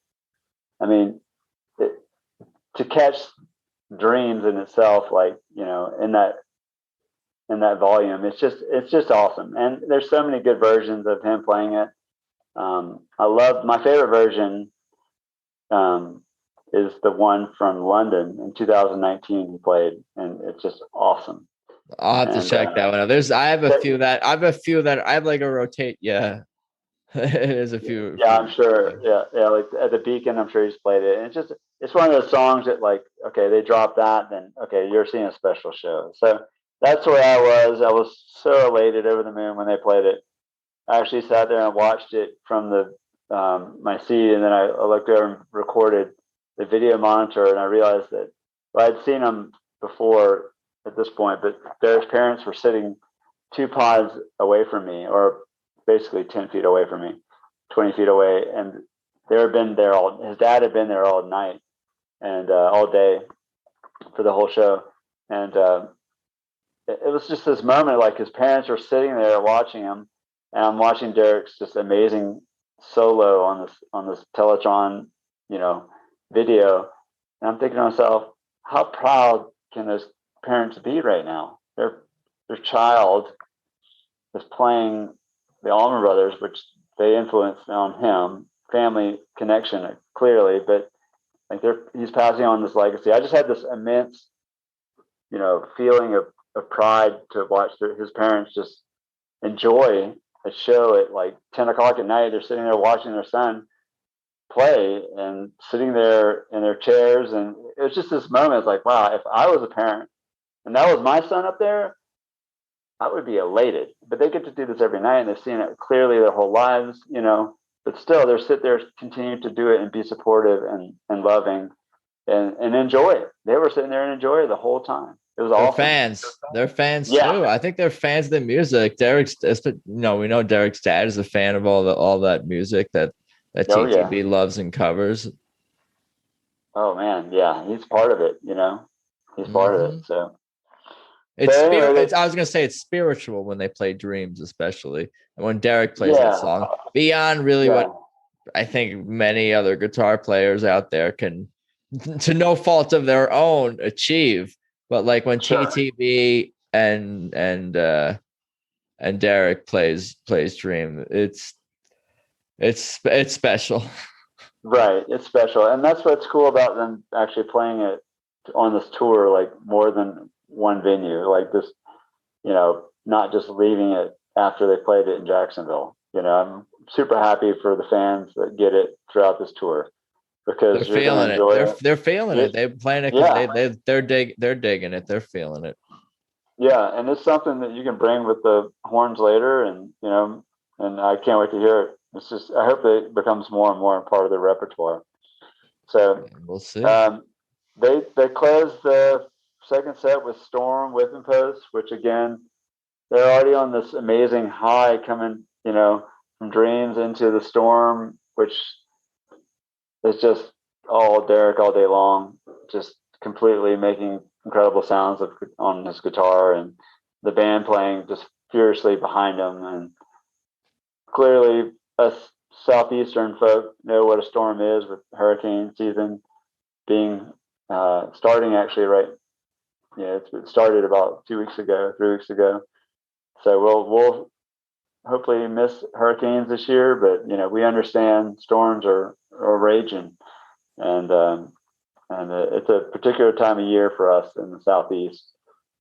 I mean, to catch Dreams in itself, like, you know, in that volume, it's just awesome. And there's so many good versions of him playing it. I love, my favorite version is the one from London in 2019 he played, and it's just awesome. I'll have to check that one out. I have a few that I have like a rotate. Yeah. There's a few. Yeah, I'm sure. Yeah. Like at the Beacon, I'm sure he's played it. And it's one of those songs that, like, okay, they drop that, then okay, you're seeing a special show. So that's where I was. I was so elated, over the moon when they played it. I actually sat there and watched it from the my seat, and then I looked over and recorded the video monitor, and I realized that, well, I'd seen them before at this point, but Derek's parents were sitting 2 pods away from me, or basically 10 feet away from me, 20 feet away. And his dad had been there all night and all day for the whole show. And it was just this moment, like his parents are sitting there watching him, and I'm watching Derek's just amazing solo on this Teletron, you know, video. And I'm thinking to myself, how proud can those parents be right now? Their child is playing the Allman Brothers, which they influenced on him, family connection clearly, but like he's passing on this legacy. I just had this immense, you know, feeling of pride to watch his parents just enjoy a show at like 10 o'clock at night. They're sitting there watching their son play and sitting there in their chairs. And it was just this moment. It's like, wow, if I was a parent and that was my son up there, I would be elated. But they get to do this every night, and they've seen it clearly their whole lives, you know, but still they're sit there, continue to do it and be supportive and loving and enjoy it. They were sitting there and enjoy it the whole time. It was awesome. They're fans too. I think they're fans of the music. You know, we know Derek's dad is a fan of all that music that TTB loves and covers. Oh man, yeah, he's part of it. You know, he's part of it. So I was gonna say it's spiritual when they play Dreams, especially, and when Derek plays that song. Beyond really what I think many other guitar players out there can, to no fault of their own, achieve. But like when TTB and and Derek plays Dream. It's special. Right. It's special. And that's what's cool about them actually playing it on this tour, like more than one venue, like this, not just leaving it after they played it in Jacksonville. I'm super happy for the fans that get it throughout this tour because They're you're going feeling to it. enjoy it. They're feeling it. They're playing it because they're digging it. They're feeling it. Yeah. And it's something that you can bring with the horns later. And, and I can't wait to hear it. It's just, I hope it becomes more and more part of the repertoire. So we'll see. They closed the second set with Storm Whipping Post, which again, they're already on this amazing high coming, from Dreams into the Storm, which is just all Derek all day long, just completely making incredible sounds on his guitar, and the band playing just furiously behind him. And clearly us Southeastern folk know what a storm is, with hurricane season being starting actually right. Yeah, it started about 3 weeks ago. So we'll hopefully miss hurricanes this year, but we understand storms are raging, and it's a particular time of year for us in the Southeast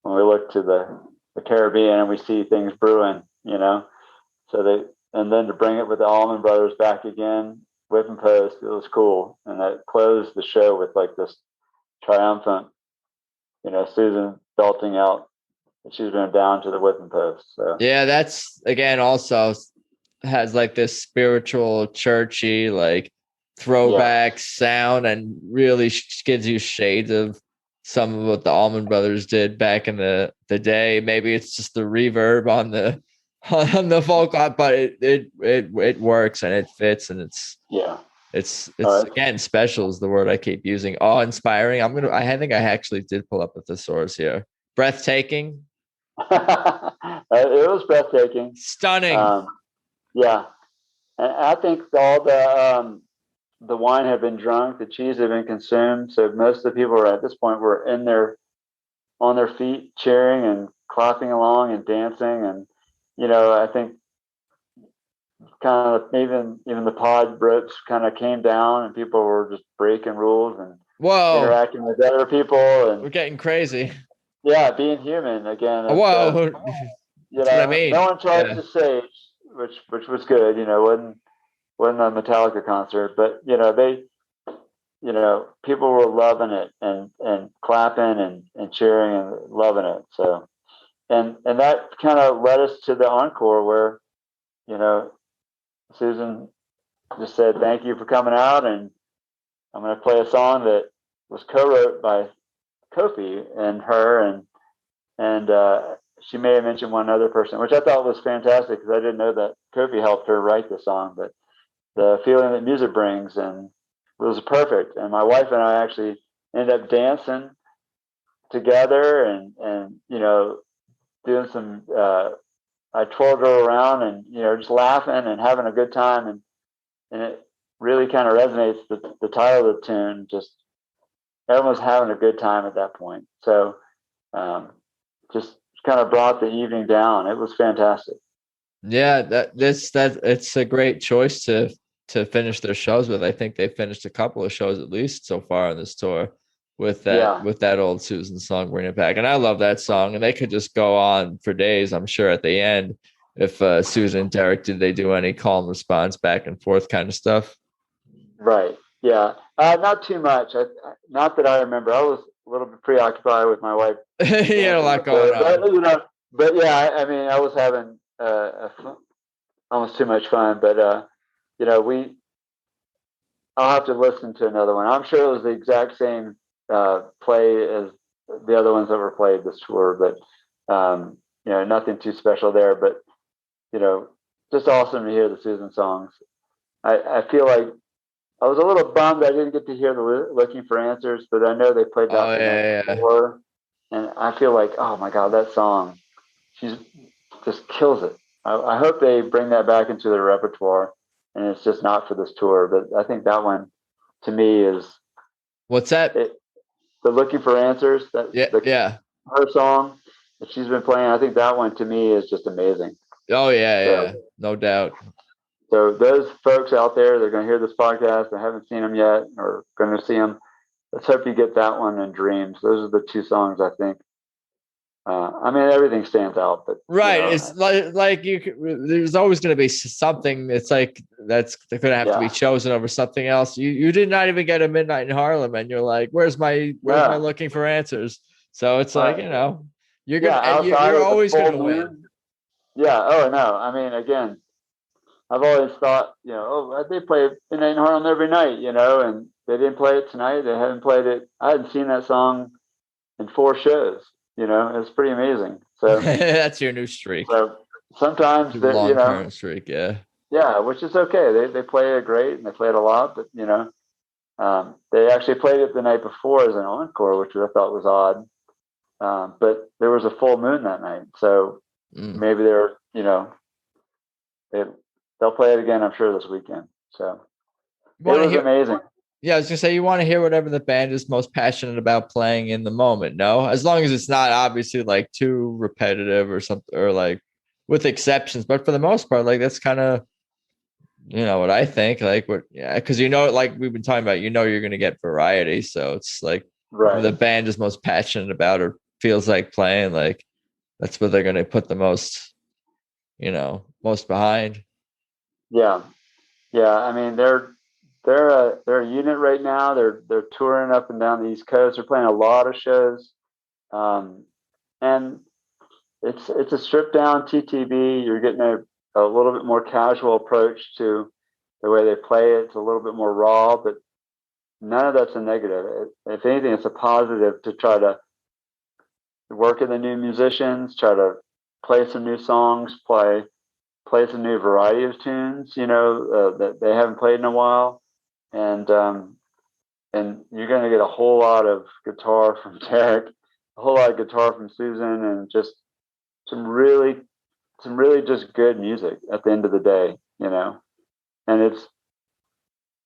when we look to the Caribbean and we see things brewing. And then to bring it with the Allman Brothers back again, Whipping Post, it was cool, and that closed the show with like this triumphant, Susan belting out that she's been down to the Whipping Post. So yeah, that's again also has like this spiritual, churchy, like throwback sound, and really gives you shades of some of what the Allman Brothers did back in the day. Maybe it's just the reverb on the vocal, but it works and it fits, and it's again, special is the word I keep using. Awe-inspiring. I think I actually did pull up a thesaurus here. Breathtaking. It was breathtaking. Stunning. Yeah. And I think all the wine had been drunk, the cheese had been consumed. So most of the people were at this point were on their feet, cheering and clapping along and dancing. And, I think kind of even the pod ropes kind of came down, and people were just breaking rules and interacting with other people. And we're getting crazy. Yeah, being human again. Whoa. That's what I mean. No one charged the stage, which was good. Wasn't a Metallica concert, but people were loving it and clapping and cheering and loving it. So, and that kind of led us to the encore where, Susan just said, "Thank you for coming out, and I'm going to play a song that was co-wrote by Kofi and her, and she may have mentioned one other person, which I thought was fantastic because I didn't know that Kofi helped her write the song, but the feeling that music brings, and it was perfect. And my wife and I actually ended up dancing together and doing some, I twirled her around and, just laughing and having a good time. And it really kind of resonates, the title of the tune, just everyone's having a good time at that point. So just kind of brought the evening down. It was fantastic. Yeah, it's a great choice to finish their shows with. I think they finished a couple of shows at least so far on this tour with that old Susan song, Bring It Back. And I love that song, and they could just go on for days, I'm sure, at the end. If Susan and Derek, did they do any call and response back and forth kind of stuff? Right. Yeah. Not too much. Not that I remember. I was a little bit preoccupied with my wife. You had a lot going on. But yeah, I mean, I was having almost too much fun. But I'll have to listen to another one. I'm sure it was the exact same play as the other ones that were played this tour, but nothing too special there. But just awesome to hear the Susan songs. I feel like I was a little bummed I didn't get to hear the Looking for Answers, but I know they played that before, and I feel like, oh my God, that song, she's just kills it. I hope they bring that back into their repertoire, and it's just not for this tour. But I think that one, to me, is what's that? The Looking for Answers. Her song that she's been playing. I think that one to me is just amazing. Oh yeah, So, yeah, no doubt. so those folks out there, they're going to hear this podcast. They haven't seen them yet, or going to see them. Let's hope you get that one and Dreams. Those are the two songs I think. I mean, everything stands out, but Right. It's like there's always going to be something. It's like that's going to have to be chosen over something else. You did not even get a Midnight in Harlem, and you're like, where's my looking for answers? So it's like you're with the always going full to moon. win. Yeah. Oh no. I mean, again, I've always thought, they play Midnight in Harlem every night, and they didn't play it tonight. They haven't played it. I hadn't seen that song in 4 shows. It's pretty amazing. So that's your new streak. So sometimes long-term streak, yeah. Yeah, which is okay. They play it great and they play it a lot, but they actually played it the night before as an encore, which I thought was odd. But there was a full moon that night, so maybe they'll play it again, I'm sure, this weekend. So it was amazing. Yeah, I was gonna say, you want to hear whatever the band is most passionate about playing in the moment. No, as long as it's not obviously like too repetitive or something, or like with exceptions. But for the most part, like that's kind of what I think. Like because like we've been talking about, you're gonna get variety. So it's like the band is most passionate about or feels like playing. Like that's what they're gonna put the most, most behind. Yeah, yeah. I mean, they're a unit right now. They're touring up and down the East Coast. They're playing a lot of shows, and it's a stripped down TTB. You're getting a little bit more casual approach to the way they play it. It's a little bit more raw, but none of that's a negative. If anything, it's a positive to try to work with the new musicians, try to play some new songs, play some new variety of tunes, that they haven't played in a while. And you're going to get a whole lot of guitar from Derek, a whole lot of guitar from Susan, and just some really just good music at the end of the day, and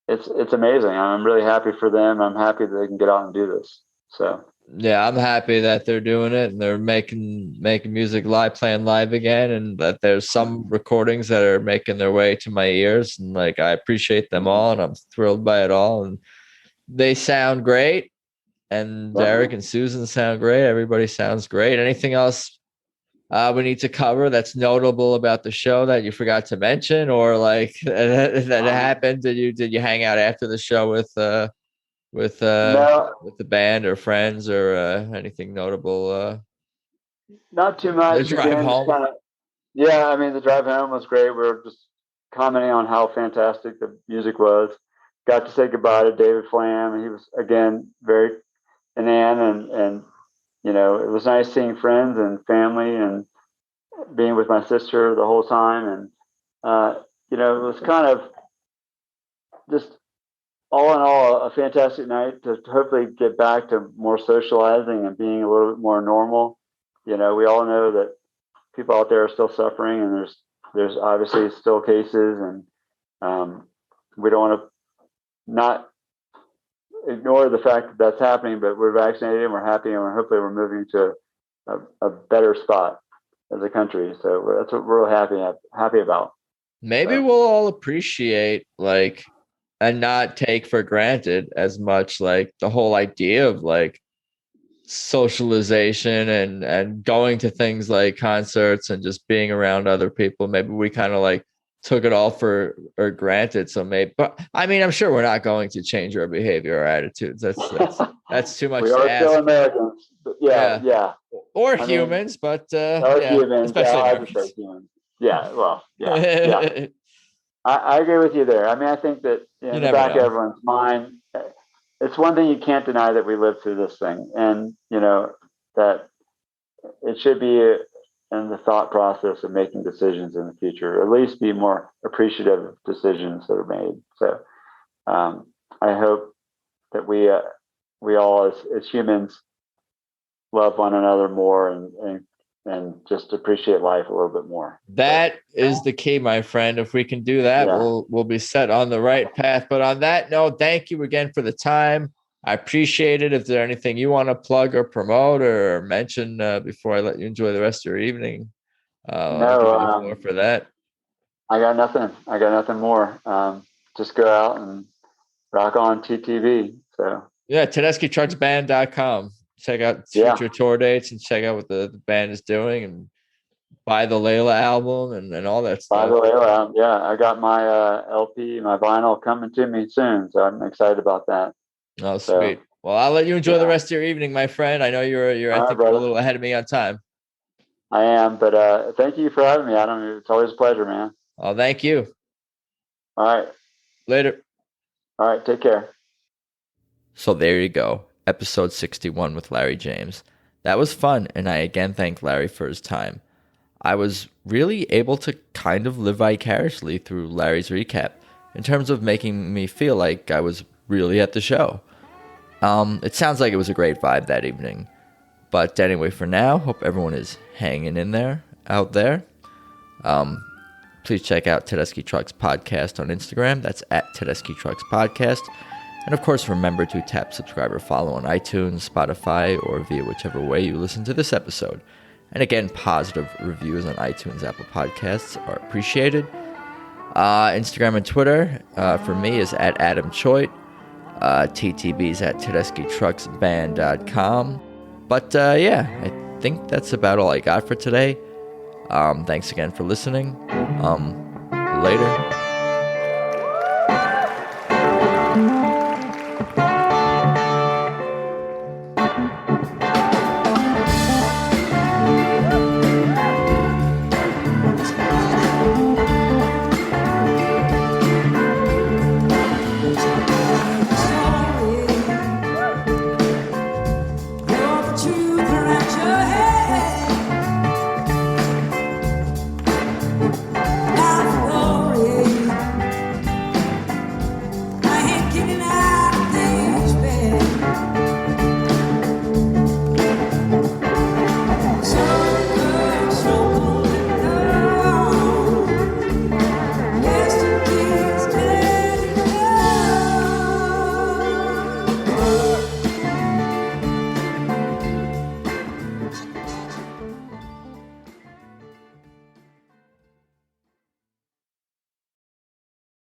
it's amazing. I'm really happy for them. I'm happy that they can get out and do this. So yeah, I'm happy that they're doing it and they're making music live, playing live again, and that there's some recordings that are making their way to my ears, and like I appreciate them all and I'm thrilled by it all, and they sound great, and Derek and Susan sound great. Everybody sounds great. Anything else we need to cover that's notable about the show that you forgot to mention, or like that happened? Did you hang out after the show with the band or friends or anything notable? Not too much. The drive home. I mean, the drive home was great. We were just commenting on how fantastic the music was. Got to say goodbye to David Flam. He was, again, and Ann, and it was nice seeing friends and family and being with my sister the whole time. And it was kind of just all in all a fantastic night to hopefully get back to more socializing and being a little bit more normal. We all know that people out there are still suffering, and there's obviously still cases, and we don't want to not ignore the fact that that's happening, but we're vaccinated and we're happy, and hopefully we're moving to a better spot as a country. So that's what we're happy about. Maybe we'll all appreciate and not take for granted as much like the whole idea of like socialization and going to things like concerts and just being around other people. Maybe we kind of like took it all for granted. So but I mean, I'm sure we're not going to change our behavior or attitudes. That's too much. We are still Americans. Yeah. Or humans, but humans, especially Americans. Humans. Yeah. Well, yeah. I agree with you there. I mean, I think that in the back of everyone's mind, it's one thing you can't deny, that we lived through this thing, and that it should be in the thought process of making decisions in the future, or at least be more appreciative of decisions that are made. So I hope that we all as humans love one another more and just appreciate life a little bit more. That is the key, my friend. If we can do that, we'll be set on the right path. But on that note, thank you again for the time. I appreciate it. If there's anything you want to plug or promote or mention before I let you enjoy the rest of your evening. I'll give you the floor for that. I got nothing. I got nothing more. Just go out and rock on TTV. So yeah, TedeschiTrucksBand.com. Check out future tour dates and check out what the band is doing and buy the Layla album and all that stuff. Buy the Layla album. Yeah, I got my LP, my vinyl coming to me soon, so I'm excited about that. Oh, sweet. Well, I'll let you enjoy the rest of your evening, my friend. I know you're I think you're a little ahead of me on time. I am, but thank you for having me, Adam. It's always a pleasure, man. Oh, thank you. All right. Later. All right, take care. So there you go, episode 61 with Larry James. That was fun, and I again thank Larry for his time. I was really able to kind of live vicariously through Larry's recap in terms of making me feel like I was really at the show. It sounds like it was a great vibe that evening. But anyway, for now, hope everyone is hanging in there out there. Please check out Tedeschi Trucks Podcast on Instagram. That's at Tedeschi Trucks Podcast. And of course, remember to tap subscribe or follow on iTunes, Spotify, or via whichever way you listen to this episode. And again, positive reviews on iTunes, Apple Podcasts are appreciated. Instagram and Twitter for me is at Adam Choit. TTB is at TedeschiTrucksBand.com. But yeah, I think that's about all I got for today. Thanks again for listening. Later.